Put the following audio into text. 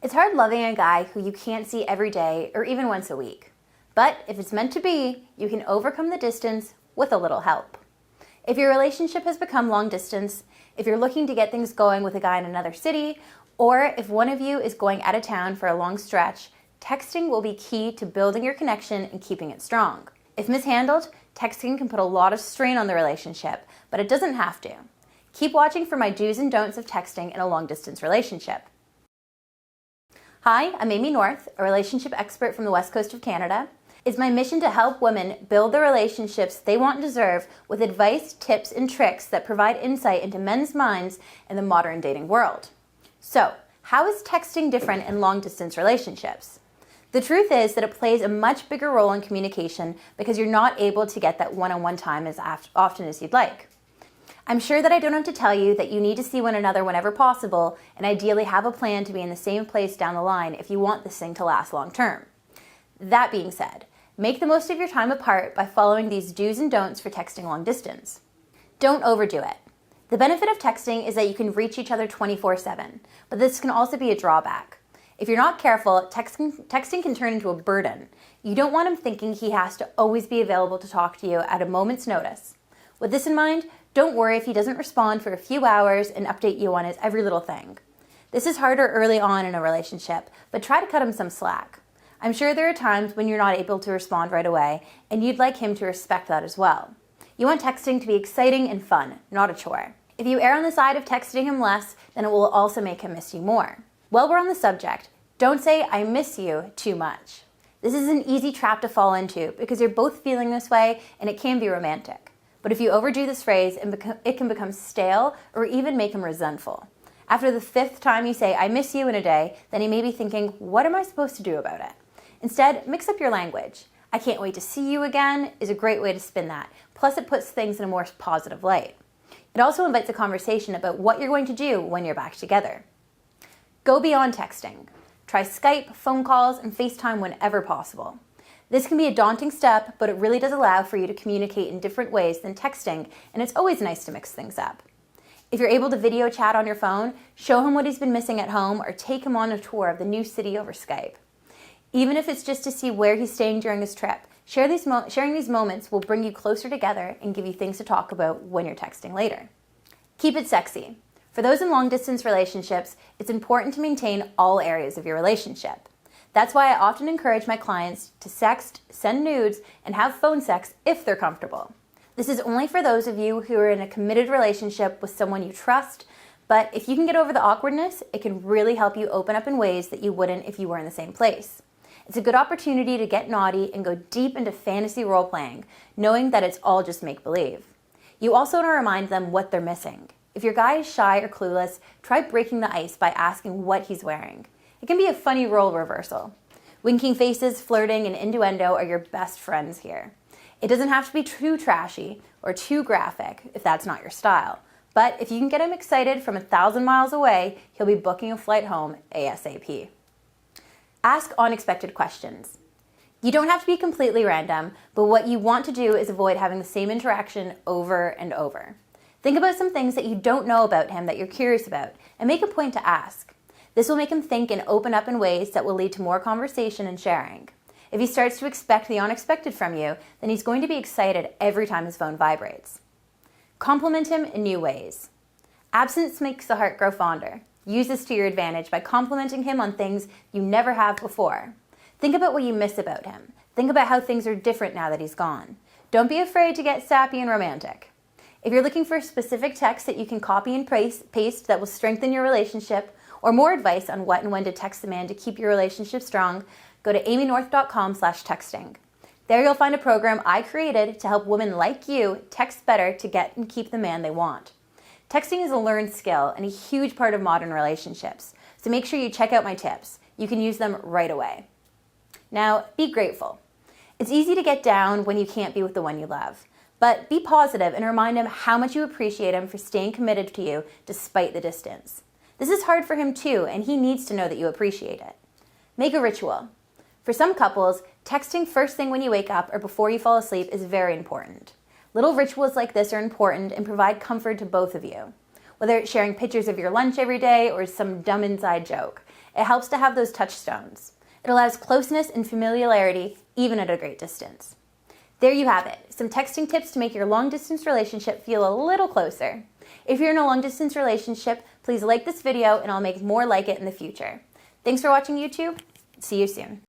It's hard loving a guy who you can't see every day or even once a week. But if it's meant to be, you can overcome the distance with a little help. If your relationship has become long distance, if you're looking to get things going with a guy in another city, or if one of you is going out of town for a long stretch, texting will be key to building your connection and keeping it strong. If mishandled, texting can put a lot of strain on the relationship, but it doesn't have to. Keep watching for my do's and don'ts of texting in a long-distance relationship. Hi, I'm Amy North, a relationship expert from the West Coast of Canada. It's my mission to help women build the relationships they want and deserve with advice, tips, and tricks that provide insight into men's minds in the modern dating world. So, how is texting different in long-distance relationships? The truth is that it plays a much bigger role in communication because you're not able to get that one-on-one time as often as you'd like. I'm sure that I don't have to tell you that you need to see one another whenever possible and ideally have a plan to be in the same place down the line if you want this thing to last long term. That being said, make the most of your time apart by following these do's and don'ts for texting long distance. Don't overdo it. The benefit of texting is that you can reach each other 24/7, but this can also be a drawback. If you're not careful, texting can turn into a burden. You don't want him thinking he has to always be available to talk to you at a moment's notice. With this in mind, don't worry if he doesn't respond for a few hours and update you on his every little thing. This is harder early on in a relationship, but try to cut him some slack. I'm sure there are times when you're not able to respond right away, and you'd like him to respect that as well. You want texting to be exciting and fun, not a chore. If you err on the side of texting him less, then it will also make him miss you more. While we're on the subject, don't say "I miss you" too much. This is an easy trap to fall into because you're both feeling this way and it can be romantic. But if you overdo this phrase, it can become stale or even make him resentful. After the 5th time you say "I miss you" in a day, then he may be thinking, what am I supposed to do about it? Instead, mix up your language. "I can't wait to see you again" is a great way to spin that. Plus, it puts things in a more positive light. It also invites a conversation about what you're going to do when you're back together. Go beyond texting. Try Skype, phone calls, and FaceTime whenever possible. This can be a daunting step, but it really does allow for you to communicate in different ways than texting, and it's always nice to mix things up. If you're able to video chat on your phone, show him what he's been missing at home or take him on a tour of the new city over Skype. Even if it's just to see where he's staying during his trip, sharing these moments will bring you closer together and give you things to talk about when you're texting later. Keep it sexy. For those in long-distance relationships, it's important to maintain all areas of your relationship. That's why I often encourage my clients to sext, send nudes, and have phone sex if they're comfortable. This is only for those of you who are in a committed relationship with someone you trust, but if you can get over the awkwardness, it can really help you open up in ways that you wouldn't if you were in the same place. It's a good opportunity to get naughty and go deep into fantasy role-playing, knowing that it's all just make-believe. You also want to remind them what they're missing. If your guy is shy or clueless, try breaking the ice by asking what he's wearing. It can be a funny role reversal. Winking faces, flirting, and innuendo are your best friends here. It doesn't have to be too trashy or too graphic if that's not your style. But if you can get him excited from 1,000 miles away, he'll be booking a flight home ASAP. Ask unexpected questions. You don't have to be completely random, but what you want to do is avoid having the same interaction over and over. Think about some things that you don't know about him that you're curious about, and make a point to ask. This will make him think and open up in ways that will lead to more conversation and sharing. If he starts to expect the unexpected from you, then he's going to be excited every time his phone vibrates. Compliment him in new ways. Absence makes the heart grow fonder. Use this to your advantage by complimenting him on things you never have before. Think about what you miss about him. Think about how things are different now that he's gone. Don't be afraid to get sappy and romantic. If you're looking for specific text that you can copy and paste that will strengthen your relationship, or more advice on what and when to text the man to keep your relationship strong, go to amynorth.com/texting. There you'll find a program I created to help women like you text better to get and keep the man they want. Texting is a learned skill and a huge part of modern relationships, so make sure you check out my tips. You can use them right away. Now, be grateful. It's easy to get down when you can't be with the one you love, but be positive and remind him how much you appreciate him for staying committed to you despite the distance. This is hard for him too, and he needs to know that you appreciate it. Make a ritual. For some couples, texting first thing when you wake up or before you fall asleep is very important. Little rituals like this are important and provide comfort to both of you. Whether it's sharing pictures of your lunch every day or some dumb inside joke, It helps to have those touchstones. It allows closeness and familiarity even at a great distance. There you have it, some texting tips to make your long-distance relationship feel a little closer. If you're in a long-distance relationship, please like this video and I'll make more like it in the future. Thanks for watching YouTube. See you soon.